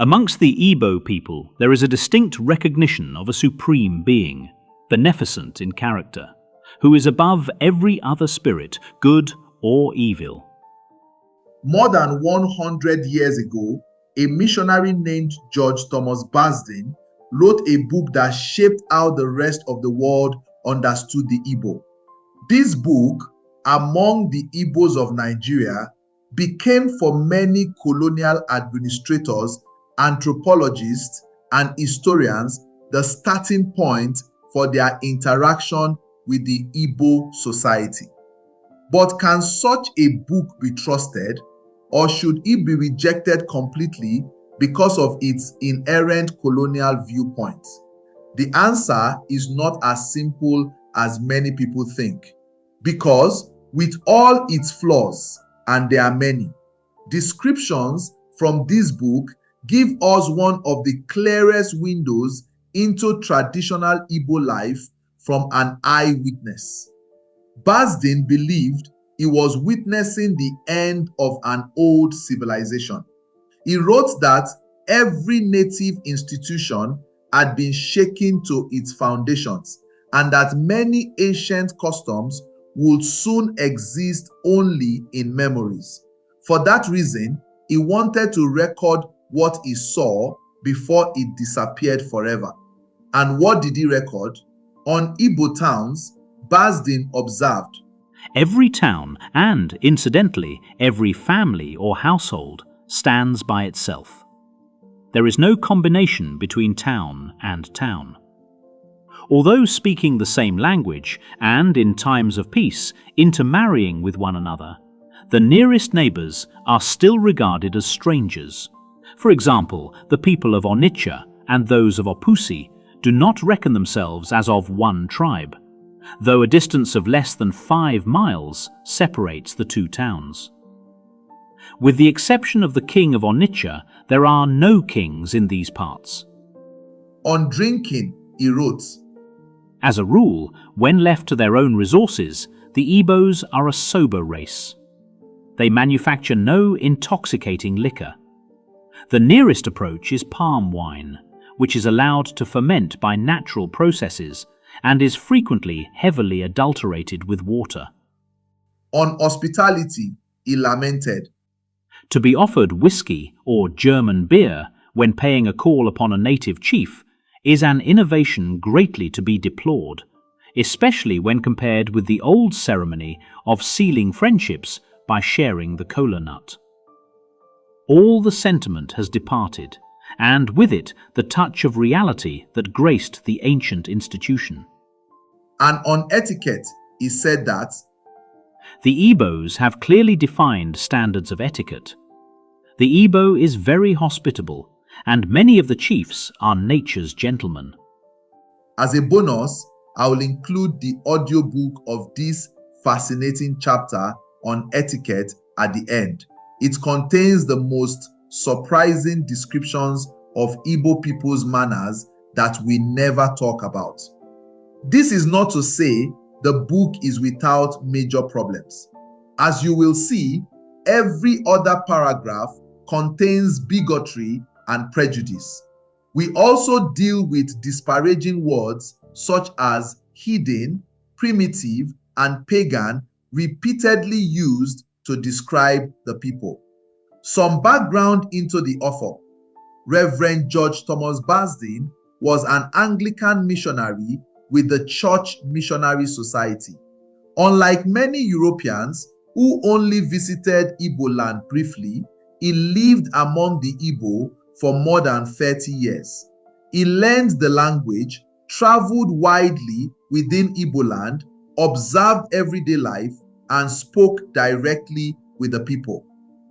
Amongst the Igbo people, there is a distinct recognition of a supreme being, beneficent in character, who is above every other spirit, good or evil. More than 100 years ago, a missionary named George Thomas Basden wrote a book that shaped how the rest of the world understood the Igbo. This book, among the Igbos of Nigeria, became for many colonial administrators, anthropologists, and historians the starting point for their interaction with the Igbo society. But can such a book be trusted, or should it be rejected completely because of its inherent colonial viewpoints? The answer is not as simple as many people think, because with all its flaws, and there are many, descriptions from this book give us one of the clearest windows into traditional Igbo life from an eyewitness. Basden believed he was witnessing the end of an old civilization. He wrote that every native institution had been shaken to its foundations, and that many ancient customs would soon exist only in memories. For that reason, he wanted to record what he saw before it disappeared forever. And what did he record? On Igbo towns, Basden observed, every town, and incidentally, every family or household, stands by itself. There is no combination between town and town. Although speaking the same language, and in times of peace, intermarrying with one another, the nearest neighbors are still regarded as strangers. For example, the people of Onitsha and those of Opusi do not reckon themselves as of one tribe, though a distance of less than 5 miles separates the two towns. With the exception of the king of Onitsha, there are no kings in these parts. On drinking, he wrote, as a rule, when left to their own resources, the Igbos are a sober race. They manufacture no intoxicating liquor. The nearest approach is palm wine, which is allowed to ferment by natural processes and is frequently heavily adulterated with water. On hospitality, he lamented, to be offered whiskey or German beer when paying a call upon a native chief is an innovation greatly to be deplored, especially when compared with the old ceremony of sealing friendships by sharing the kola nut. All the sentiment has departed, and with it the touch of reality that graced the ancient institution. And on etiquette, he said that the Igbos have clearly defined standards of etiquette. The Igbo is very hospitable, and many of the chiefs are nature's gentlemen. As a bonus, I will include the audiobook of this fascinating chapter on etiquette at the end. It contains the most surprising descriptions of Igbo people's manners that we never talk about. This is not to say the book is without major problems. As you will see, every other paragraph contains bigotry and prejudice. We also deal with disparaging words such as hidden, primitive, and pagan repeatedly used to describe the people. Some background into the author. Reverend George Thomas Basden was an Anglican missionary with the Church Missionary Society. Unlike many Europeans who only visited Igbo land briefly, he lived among the Igbo for more than 30 years. He learned the language, traveled widely within Igbo land, observed everyday life, and spoke directly with the people.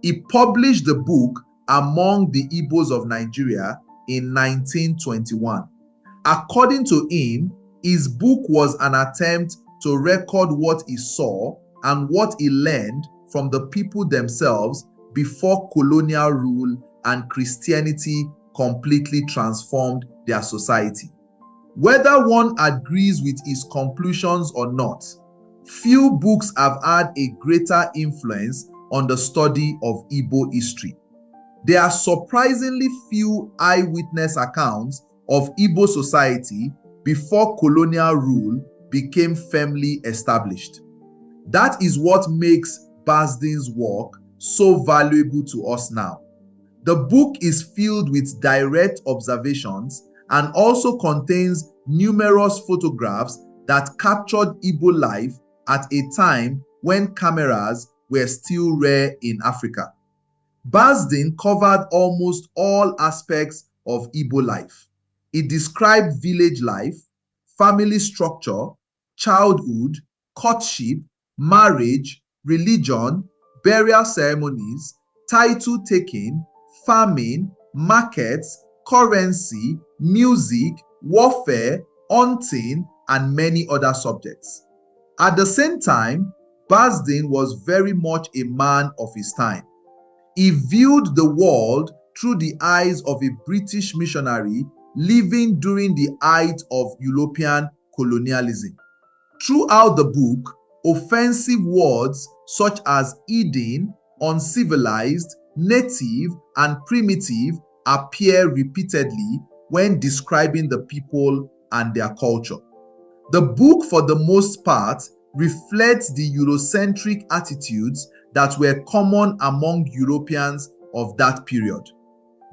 He published the book Among the Igbos of Nigeria in 1921. According to him, his book was an attempt to record what he saw and what he learned from the people themselves before colonial rule and Christianity completely transformed their society. Whether one agrees with his conclusions or not, few books have had a greater influence on the study of Igbo history. There are surprisingly few eyewitness accounts of Igbo society before colonial rule became firmly established. That is what makes Basden's work so valuable to us now. The book is filled with direct observations and also contains numerous photographs that captured Igbo life at a time when cameras were still rare in Africa. Basden covered almost all aspects of Igbo life. It described village life, family structure, childhood, courtship, marriage, religion, burial ceremonies, title taking, farming, markets, currency, music, warfare, hunting, and many other subjects. At the same time, Basden was very much a man of his time. He viewed the world through the eyes of a British missionary living during the height of European colonialism. Throughout the book, offensive words such as Eden, uncivilized, native, and primitive appear repeatedly when describing the people and their culture. The book, for the most part, reflects the Eurocentric attitudes that were common among Europeans of that period.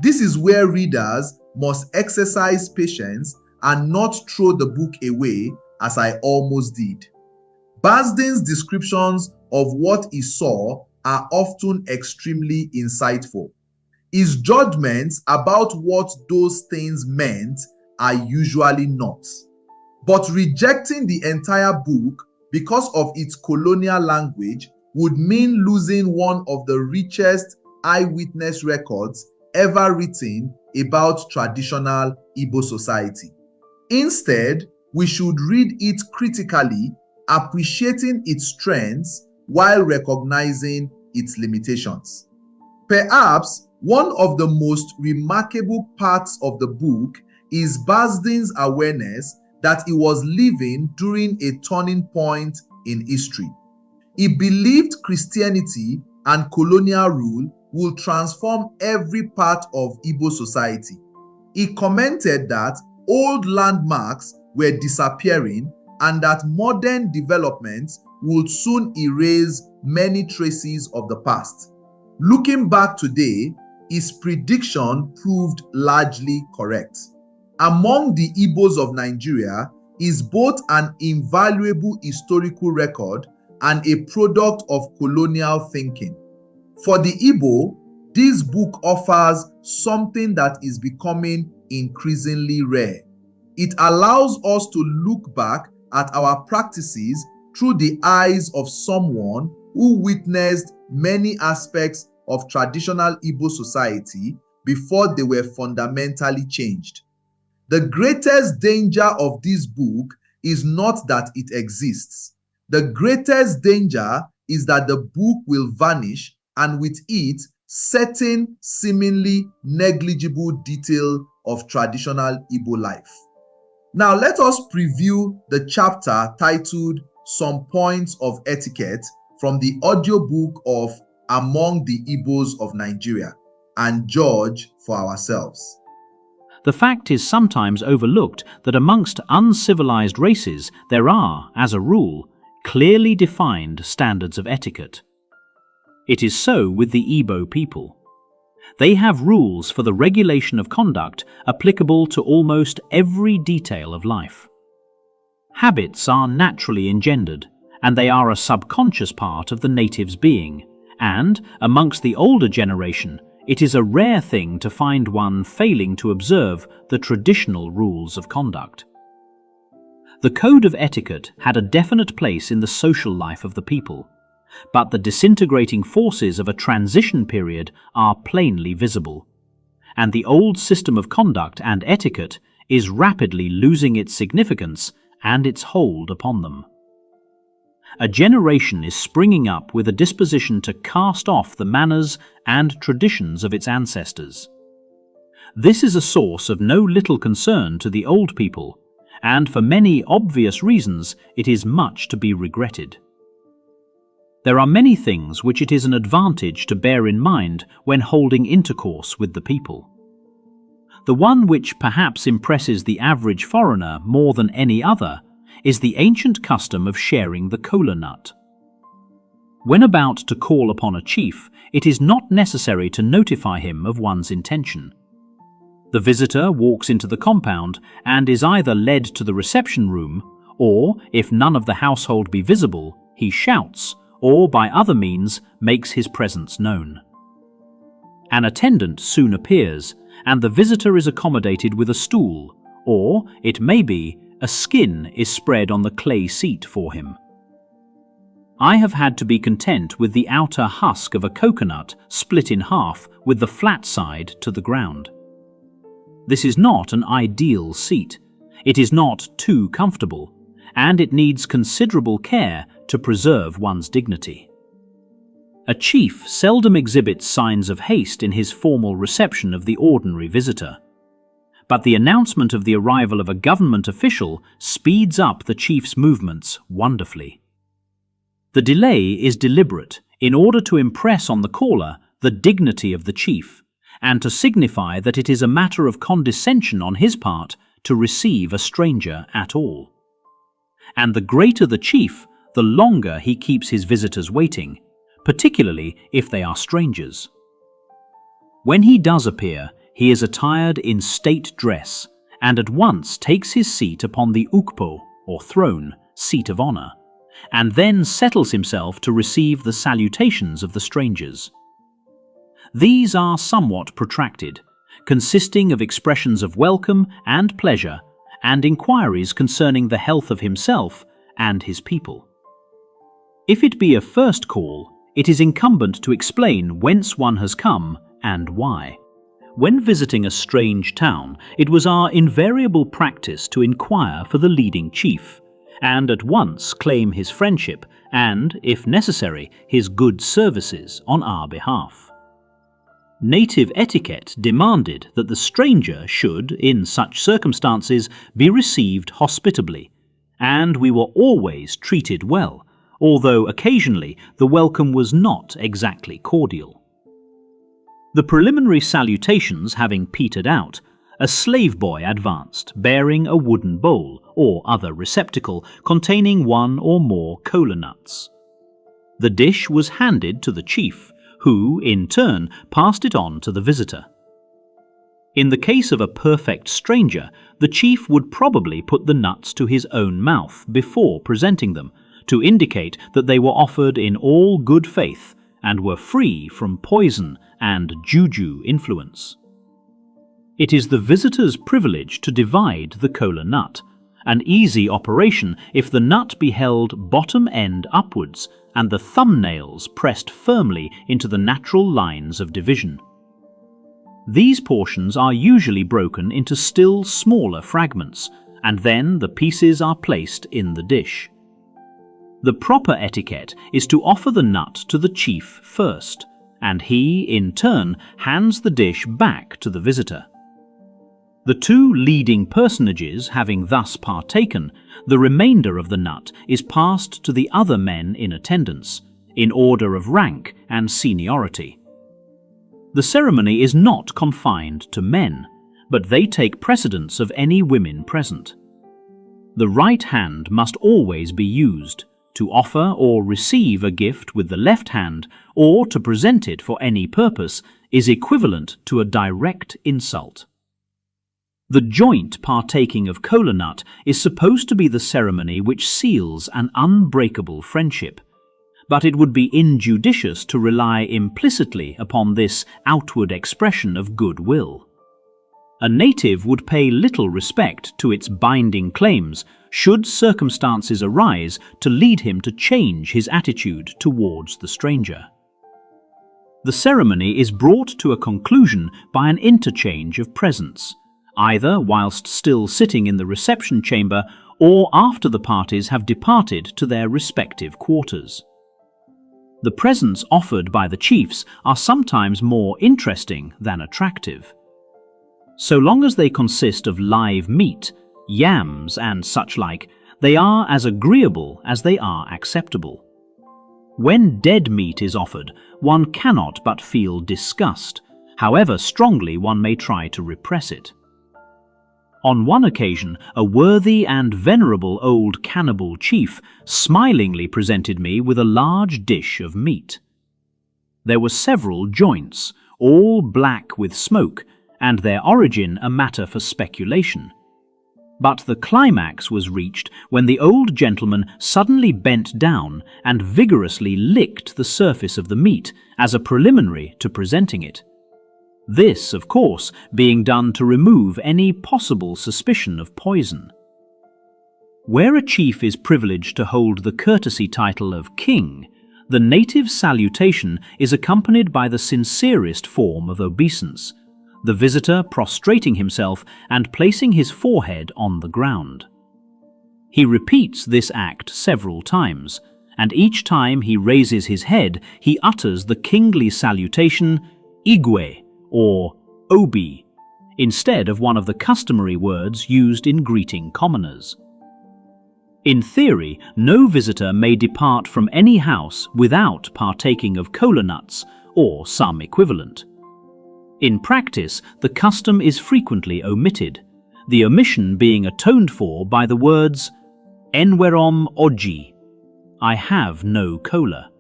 This is where readers must exercise patience and not throw the book away, as I almost did. Basden's descriptions of what he saw are often extremely insightful. His judgments about what those things meant are usually not. But rejecting the entire book because of its colonial language would mean losing one of the richest eyewitness records ever written about traditional Igbo society. Instead, we should read it critically, appreciating its strengths while recognizing its limitations. Perhaps one of the most remarkable parts of the book is Basden's awareness that he was living during a turning point in history. He believed Christianity and colonial rule will transform every part of Igbo society. He commented that old landmarks were disappearing and that modern developments would soon erase many traces of the past. Looking back today, his prediction proved largely correct. Among the Igbos of Nigeria is both an invaluable historical record and a product of colonial thinking. For the Igbo, this book offers something that is becoming increasingly rare. It allows us to look back at our practices through the eyes of someone who witnessed many aspects of traditional Igbo society before they were fundamentally changed. The greatest danger of this book is not that it exists. The greatest danger is that the book will vanish, and with it, certain seemingly negligible detail of traditional Igbo life. Now let us preview the chapter titled Some Points of Etiquette from the audiobook of Among the Igbos of Nigeria and judge for ourselves. The fact is sometimes overlooked that amongst uncivilized races there are, as a rule, clearly defined standards of etiquette. It is so with the Igbo people. They have rules for the regulation of conduct applicable to almost every detail of life. Habits are naturally engendered, and they are a subconscious part of the native's being, and, amongst the older generation, it is a rare thing to find one failing to observe the traditional rules of conduct. The code of etiquette had a definite place in the social life of the people, but the disintegrating forces of a transition period are plainly visible, and the old system of conduct and etiquette is rapidly losing its significance and its hold upon them. A generation is springing up with a disposition to cast off the manners and traditions of its ancestors. This is a source of no little concern to the old people, and for many obvious reasons it is much to be regretted. There are many things which it is an advantage to bear in mind when holding intercourse with the people. The one which perhaps impresses the average foreigner more than any other is the ancient custom of sharing the kola nut. When about to call upon a chief, it is not necessary to notify him of one's intention. The visitor walks into the compound and is either led to the reception room, or, if none of the household be visible, he shouts, or by other means makes his presence known. An attendant soon appears, and the visitor is accommodated with a stool, or, it may be, a skin is spread on the clay seat for him. I have had to be content with the outer husk of a coconut split in half with the flat side to the ground. This is not an ideal seat. It is not too comfortable, and it needs considerable care to preserve one's dignity. A chief seldom exhibits signs of haste in his formal reception of the ordinary visitor. But the announcement of the arrival of a government official speeds up the chief's movements wonderfully. The delay is deliberate in order to impress on the caller the dignity of the chief, and to signify that it is a matter of condescension on his part to receive a stranger at all. And the greater the chief, the longer he keeps his visitors waiting, particularly if they are strangers. When he does appear, he is attired in state dress, and at once takes his seat upon the ukpo, or throne, seat of honor, and then settles himself to receive the salutations of the strangers. These are somewhat protracted, consisting of expressions of welcome and pleasure, and inquiries concerning the health of himself and his people. If it be a first call, it is incumbent to explain whence one has come and why. When visiting a strange town, it was our invariable practice to inquire for the leading chief, and at once claim his friendship and, if necessary, his good services on our behalf. Native etiquette demanded that the stranger should, in such circumstances, be received hospitably, and we were always treated well, although occasionally the welcome was not exactly cordial. The preliminary salutations having petered out, a slave boy advanced, bearing a wooden bowl or other receptacle containing one or more kola nuts. The dish was handed to the chief, who, in turn, passed it on to the visitor. In the case of a perfect stranger, the chief would probably put the nuts to his own mouth before presenting them, to indicate that they were offered in all good faith and were free from poison and juju influence. It is the visitor's privilege to divide the kola nut, an easy operation if the nut be held bottom end upwards and the thumbnails pressed firmly into the natural lines of division. These portions are usually broken into still smaller fragments, and then the pieces are placed in the dish. The proper etiquette is to offer the nut to the chief first, and he, in turn, hands the dish back to the visitor. The two leading personages having thus partaken, the remainder of the nut is passed to the other men in attendance, in order of rank and seniority. The ceremony is not confined to men, but they take precedence of any women present. The right hand must always be used, to offer or receive a gift with the left hand, or to present it for any purpose, is equivalent to a direct insult. The joint partaking of kola nut is supposed to be the ceremony which seals an unbreakable friendship, but it would be injudicious to rely implicitly upon this outward expression of goodwill. A native would pay little respect to its binding claims should circumstances arise to lead him to change his attitude towards the stranger. The ceremony is brought to a conclusion by an interchange of presents, either whilst still sitting in the reception chamber or after the parties have departed to their respective quarters. The presents offered by the chiefs are sometimes more interesting than attractive. So long as they consist of live meat, yams and such like, they are as agreeable as they are acceptable. When dead meat is offered, one cannot but feel disgust, however strongly one may try to repress it. On one occasion, a worthy and venerable old cannibal chief smilingly presented me with a large dish of meat. There were several joints, all black with smoke, and their origin a matter for speculation. But the climax was reached when the old gentleman suddenly bent down and vigorously licked the surface of the meat as a preliminary to presenting it. This, of course, being done to remove any possible suspicion of poison. Where a chief is privileged to hold the courtesy title of king, the native salutation is accompanied by the sincerest form of obeisance, the visitor prostrating himself and placing his forehead on the ground. He repeats this act several times, and each time he raises his head, he utters the kingly salutation, Igwe, or Obi, instead of one of the customary words used in greeting commoners. In theory, no visitor may depart from any house without partaking of kola nuts or some equivalent. In practice, the custom is frequently omitted, the omission being atoned for by the words Enwerom Oji, I have no kola,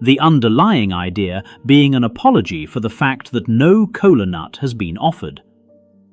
the underlying idea being an apology for the fact that no kola nut has been offered.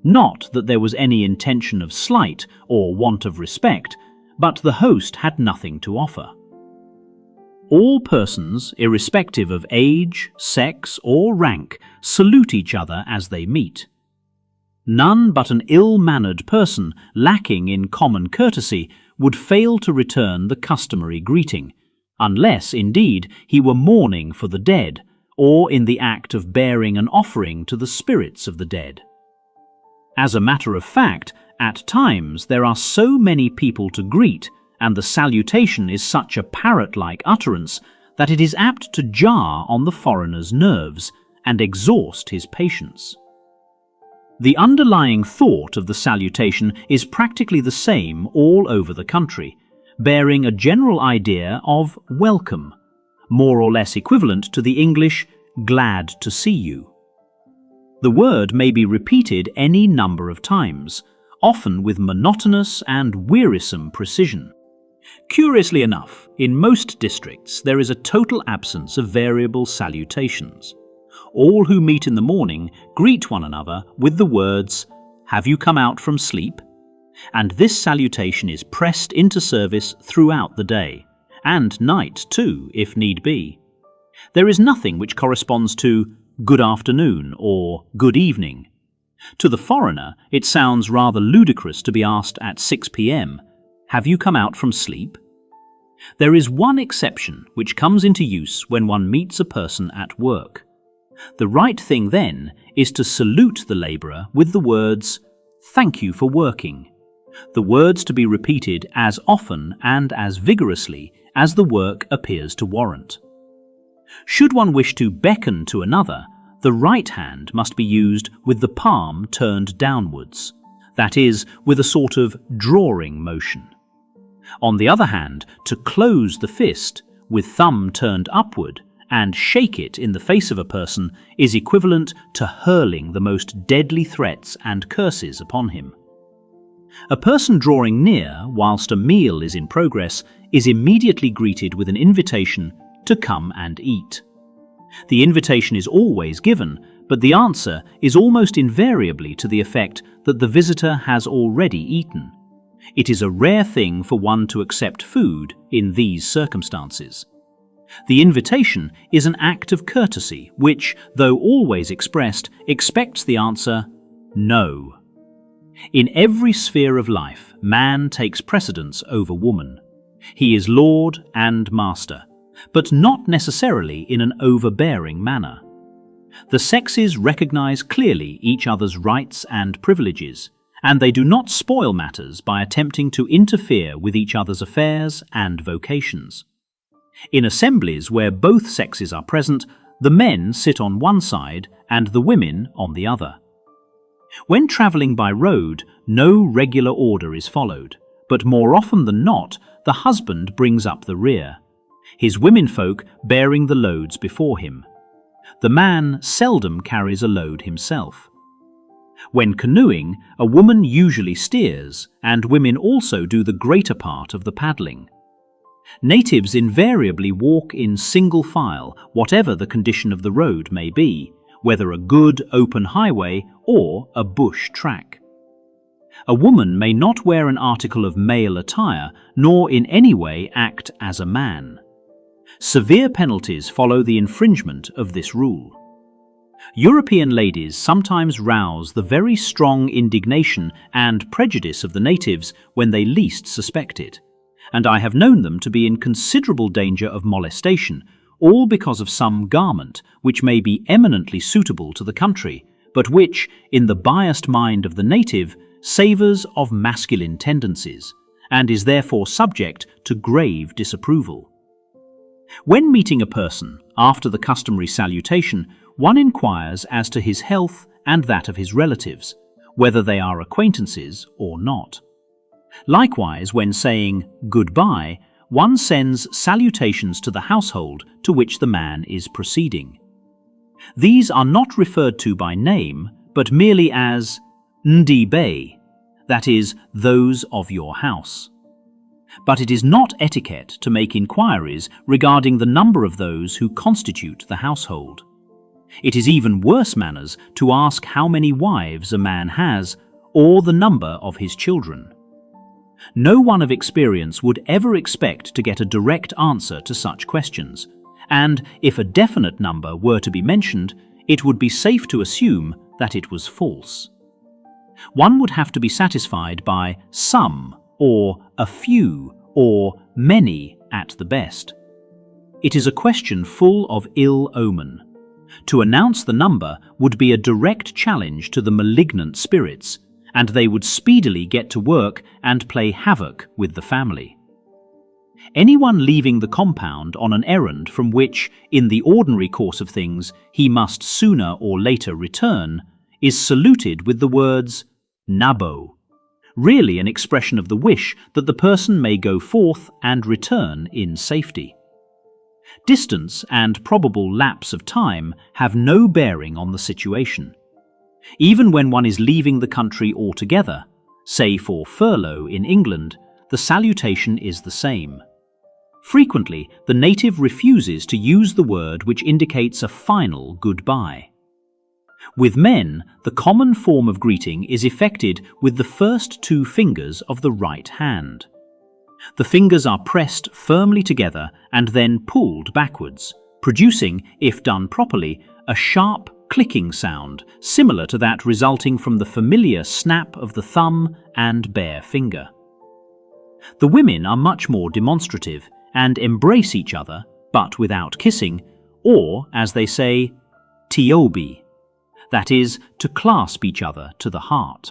Not that there was any intention of slight or want of respect, but the host had nothing to offer. All persons, irrespective of age, sex, or rank, salute each other as they meet. None but an ill-mannered person, lacking in common courtesy, would fail to return the customary greeting, unless, indeed, he were mourning for the dead, or in the act of bearing an offering to the spirits of the dead. As a matter of fact, at times there are so many people to greet, and the salutation is such a parrot-like utterance that it is apt to jar on the foreigner's nerves and exhaust his patience. The underlying thought of the salutation is practically the same all over the country, bearing a general idea of welcome, more or less equivalent to the English glad to see you. The word may be repeated any number of times, often with monotonous and wearisome precision. Curiously enough, in most districts there is a total absence of variable salutations. All who meet in the morning greet one another with the words, "Have you come out from sleep?" And this salutation is pressed into service throughout the day, and night too, if need be. There is nothing which corresponds to "good afternoon" or "good evening." To the foreigner, it sounds rather ludicrous to be asked at 6 p.m., "Have you come out from sleep?" There is one exception which comes into use when one meets a person at work. The right thing then is to salute the labourer with the words, "Thank you for working," the words to be repeated as often and as vigorously as the work appears to warrant. Should one wish to beckon to another, the right hand must be used with the palm turned downwards, that is, with a sort of drawing motion. On the other hand, to close the fist, with thumb turned upward, and shake it in the face of a person is equivalent to hurling the most deadly threats and curses upon him. A person drawing near whilst a meal is in progress is immediately greeted with an invitation to come and eat. The invitation is always given, but the answer is almost invariably to the effect that the visitor has already eaten. It is a rare thing for one to accept food in these circumstances. The invitation is an act of courtesy which, though always expressed, expects the answer, no. In every sphere of life, man takes precedence over woman. He is lord and master, but not necessarily in an overbearing manner. The sexes recognize clearly each other's rights and privileges, and they do not spoil matters by attempting to interfere with each other's affairs and vocations. In assemblies where both sexes are present, the men sit on one side and the women on the other. When travelling by road, no regular order is followed, but more often than not, the husband brings up the rear. his womenfolk bearing the loads before him. The man seldom carries a load himself. When canoeing, a woman usually steers, and women also do the greater part of the paddling. Natives invariably walk in single file, whatever the condition of the road may be, whether a good open highway or a bush track. A woman may not wear an article of male attire, nor in any way act as a man. Severe penalties follow the infringement of this rule. European ladies sometimes rouse the very strong indignation and prejudice of the natives when they least suspect it, and I have known them to be in considerable danger of molestation, all because of some garment which may be eminently suitable to the country, but which, in the biased mind of the native, savours of masculine tendencies, and is therefore subject to grave disapproval. When meeting a person, after the customary salutation, one inquires as to his health and that of his relatives, whether they are acquaintances or not. Likewise, when saying goodbye, one sends salutations to the household to which the man is proceeding. These are not referred to by name, but merely as Ndi Bay, that is, those of your house. But it is not etiquette to make inquiries regarding the number of those who constitute the household. It is even worse manners to ask how many wives a man has, or the number of his children. No one of experience would ever expect to get a direct answer to such questions, and if a definite number were to be mentioned, it would be safe to assume that it was false. One would have to be satisfied by some, or a few, or many at the best. It is a question full of ill omen. To announce the number would be a direct challenge to the malignant spirits, and they would speedily get to work and play havoc with the family. Anyone leaving the compound on an errand from which, in the ordinary course of things, he must sooner or later return, is saluted with the words Nabo, really an expression of the wish that the person may go forth and return in safety. Distance and probable lapse of time have no bearing on the situation. Even when one is leaving the country altogether, say for furlough in England, the salutation is the same. Frequently, the native refuses to use the word which indicates a final goodbye. With men, the common form of greeting is effected with the first two fingers of the right hand. The fingers are pressed firmly together and then pulled backwards, producing, if done properly, a sharp clicking sound similar to that resulting from the familiar snap of the thumb and bare finger. The women are much more demonstrative and embrace each other, but without kissing, or, as they say, tiobi, that is, to clasp each other to the heart.